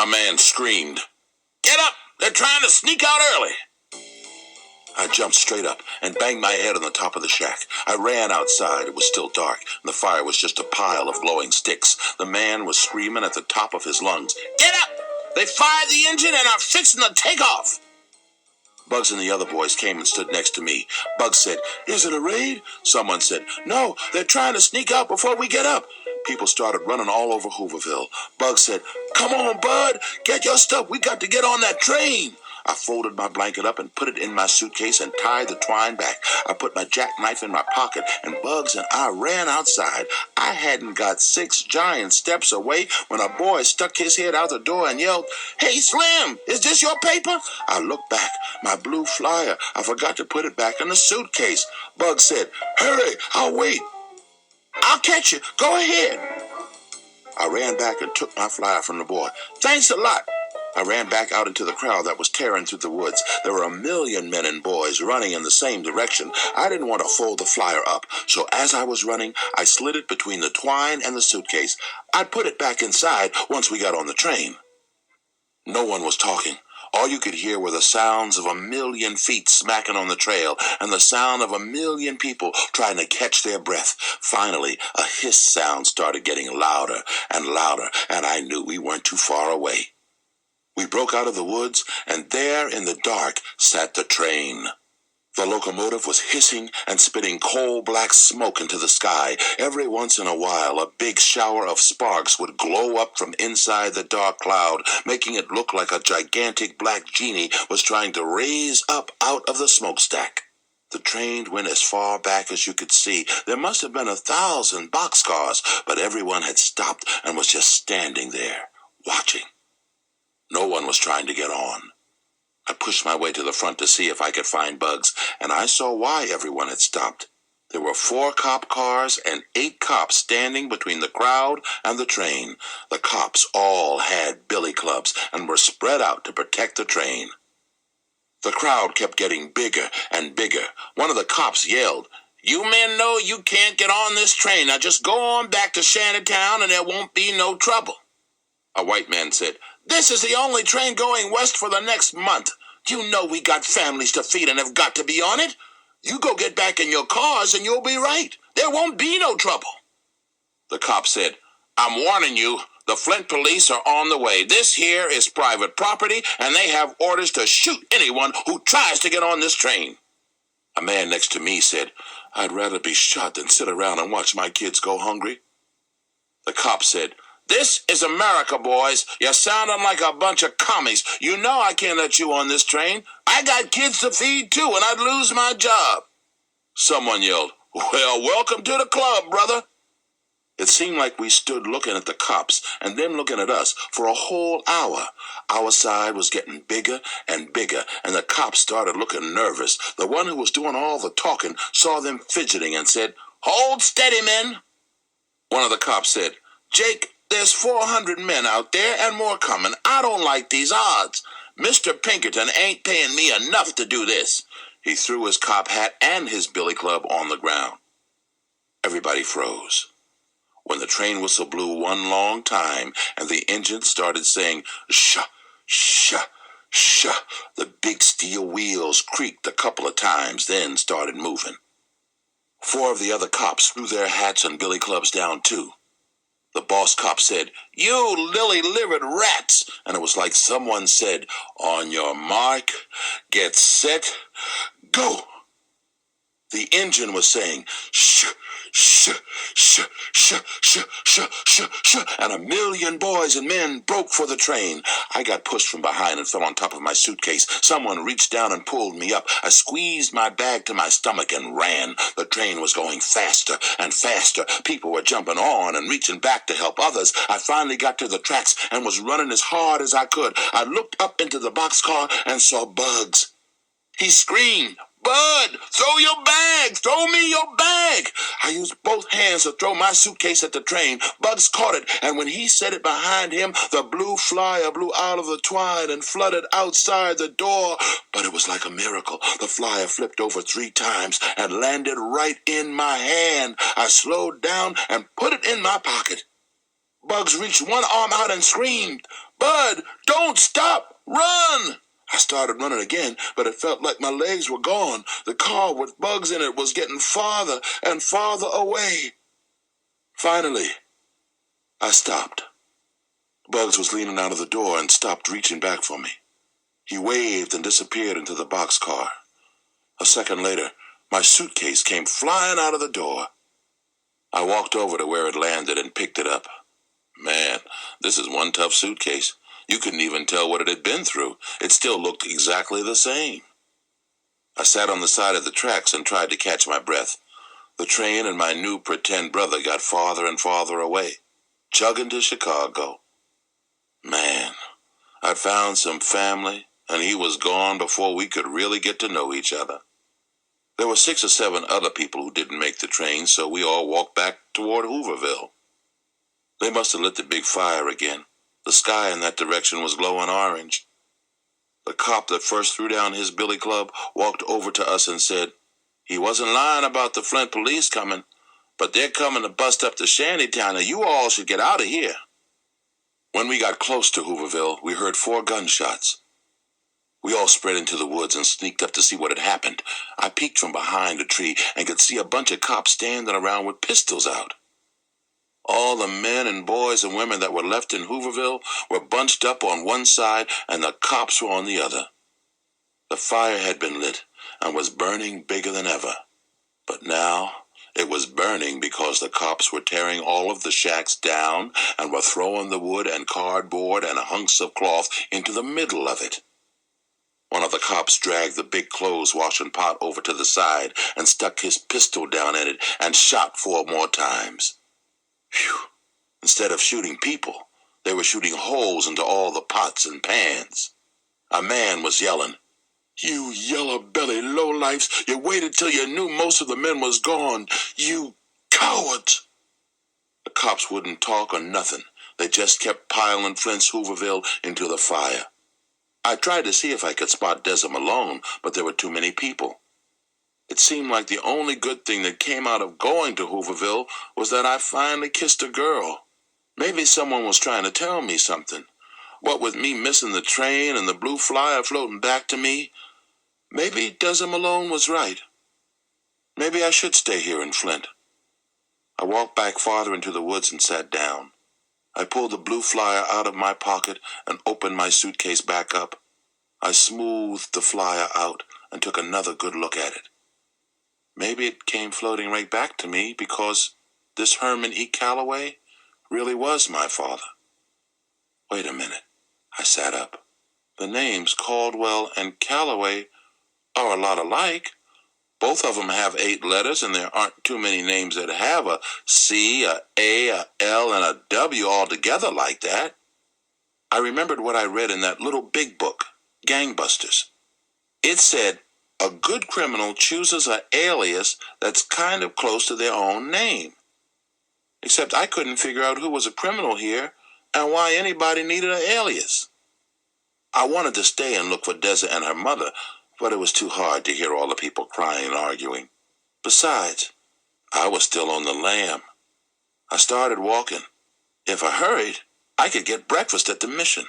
man screamed, "Get up! They're trying to sneak out early." I jumped straight up and banged my head on the top of the shack. I ran outside. It was still dark, and the fire was just a pile of glowing sticks. The man was screaming at the top of his lungs, "Get up! They fired the engine and are fixing to take off." Bugs and the other boys came and stood next to me. Bugs said, "Is it a raid?" Someone said, "No, they're trying to sneak out before we get up." People started running all over Hooverville. Bugs said, "Come on, Bud, get your stuff. We got to get on that train." I folded my blanket up and put it in my suitcase and tied the twine back. I put my jackknife in my pocket, and Bugs and I ran outside. I hadn't got 6 giant steps away when a boy stuck his head out the door and yelled, "Hey, Slim, is this your paper?" I looked back. My blue flyer. I forgot to put it back in the suitcase. Bugs said, "Hurry, I'll wait." "I'll catch you. Go ahead." I ran back and took my flyer from the boy. "Thanks a lot." I ran back out into the crowd that was tearing through the woods. There were a million men and boys running in the same direction. I didn't want to fold the flyer up, so as I was running, I slid it between the twine and the suitcase. I'd put it back inside once we got on the train. No one was talking. All you could hear were the sounds of a million feet smacking on the trail and the sound of a million people trying to catch their breath. Finally, a hiss sound started getting louder and louder, and I knew we weren't too far away. We broke out of the woods, and there in the dark sat the train. The locomotive was hissing and spitting coal-black smoke into the sky. Every once in a while, a big shower of sparks would glow up from inside the dark cloud, making it look like a gigantic black genie was trying to raise up out of the smokestack. The train went as far back as you could see. There must have been 1,000 boxcars, but everyone had stopped and was just standing there, watching. No one was trying to get on. I pushed my way to the front to see if I could find Bugs, and I saw why everyone had stopped. There were 4 cop cars and 8 cops standing between the crowd and the train. The cops all had billy clubs and were spread out to protect the train. The crowd kept getting bigger and bigger. One of the cops yelled, "You men know you can't get on this train. Now just go on back to Shantytown and there won't be no trouble." A white man said, "This is the only train going west for the next month. You know we got families to feed and have got to be on it. You go get back in your cars and you'll be right. There won't be no trouble." The cop said, "I'm warning you, the Flint police are on the way. This here is private property and they have orders to shoot anyone who tries to get on this train." A man next to me said, "I'd rather be shot than sit around and watch my kids go hungry." The cop said, "This is America, boys. You're sounding like a bunch of commies. You know I can't let you on this train. I got kids to feed, too, and I'd lose my job." Someone yelled, "Well, welcome to the club, brother." It seemed like we stood looking at the cops and them looking at us for a whole hour. Our side was getting bigger and bigger, and the cops started looking nervous. The one who was doing all the talking saw them fidgeting and said, "Hold steady, men." One of the cops said, "Jake, there's 400 men out there and more coming. I don't like these odds. Mr. Pinkerton ain't paying me enough to do this." He threw his cop hat and his billy club on the ground. Everybody froze. When the train whistle blew one long time and the engine started saying, "Shh, shh, shh," the big steel wheels creaked a couple of times, then started moving. 4 of the other cops threw their hats and billy clubs down too. The boss cop said, "You lily-livered rats," and it was like someone said, "On your mark, get set, go." The engine was saying, "Shh, shh, shh, shh, shh, shh, shh, shh," and a million boys and men broke for the train. I got pushed from behind and fell on top of my suitcase. Someone reached down and pulled me up. I squeezed my bag to my stomach and ran. The train was going faster and faster. People were jumping on and reaching back to help others. I finally got to the tracks and was running as hard as I could. I looked up into the boxcar and saw Bugs. He screamed, "Bud, throw your bag! Throw me your bag!" I used both hands to throw my suitcase at the train. Bugs caught it, and when he set it behind him, the blue flyer blew out of the twine and flooded outside the door. But it was like a miracle. The flyer flipped over 3 times and landed right in my hand. I slowed down and put it in my pocket. Bugs reached one arm out and screamed, "Bud, don't stop! Run!" I started running again, but it felt like my legs were gone. The car with Bugs in it was getting farther and farther away. Finally, I stopped. Bugs was leaning out of the door and stopped reaching back for me. He waved and disappeared into the boxcar. A second later, my suitcase came flying out of the door. I walked over to where it landed and picked it up. Man, this is one tough suitcase. You couldn't even tell what it had been through. It still looked exactly the same. I sat on the side of the tracks and tried to catch my breath. The train and my new pretend brother got farther and farther away, chugging to Chicago. Man, I'd found some family, and he was gone before we could really get to know each other. There were 6 or 7 other people who didn't make the train, so we all walked back toward Hooverville. They must have lit the big fire again. The sky in that direction was glowing orange. The cop that first threw down his billy club walked over to us and said, "He wasn't lying about the Flint police coming, but they're coming to bust up the shantytown, and you all should get out of here." When we got close to Hooverville, we heard 4 gunshots. We all spread into the woods and sneaked up to see what had happened. I peeked from behind a tree and could see a bunch of cops standing around with pistols out. All the men and boys and women that were left in Hooverville were bunched up on one side and the cops were on the other. The fire had been lit and was burning bigger than ever. But now it was burning because the cops were tearing all of the shacks down and were throwing the wood and cardboard and hunks of cloth into the middle of it. One of the cops dragged the big clothes washing pot over to the side and stuck his pistol down in it and shot 4 more times. Phew. Instead of shooting people, they were shooting holes into all the pots and pans. A man was yelling, "You yellow-bellied lowlifes, you waited till you knew most of the men was gone. You cowards!" The cops wouldn't talk or nothing. They just kept piling Flint's Hooverville into the fire. I tried to see if I could spot Desert Malone, but there were too many people. It seemed like the only good thing that came out of going to Hooverville was that I finally kissed a girl. Maybe someone was trying to tell me something. What with me missing the train and the blue flyer floating back to me, maybe Desert Malone was right. Maybe I should stay here in Flint. I walked back farther into the woods and sat down. I pulled the blue flyer out of my pocket and opened my suitcase back up. I smoothed the flyer out and took another good look at it. Maybe it came floating right back to me because this Herman E. Calloway really was my father. Wait a minute. I sat up. The names Caldwell and Calloway are a lot alike. Both of them have 8 letters, and there aren't too many names that have a C, a A, a L, and a W all together like that. I remembered what I read in that little big book, Gangbusters. It said, a good criminal chooses an alias that's kind of close to their own name. Except I couldn't figure out who was a criminal here and why anybody needed an alias. I wanted to stay and look for Deza and her mother, but it was too hard to hear all the people crying and arguing. Besides, I was still on the lam. I started walking. If I hurried, I could get breakfast at the mission.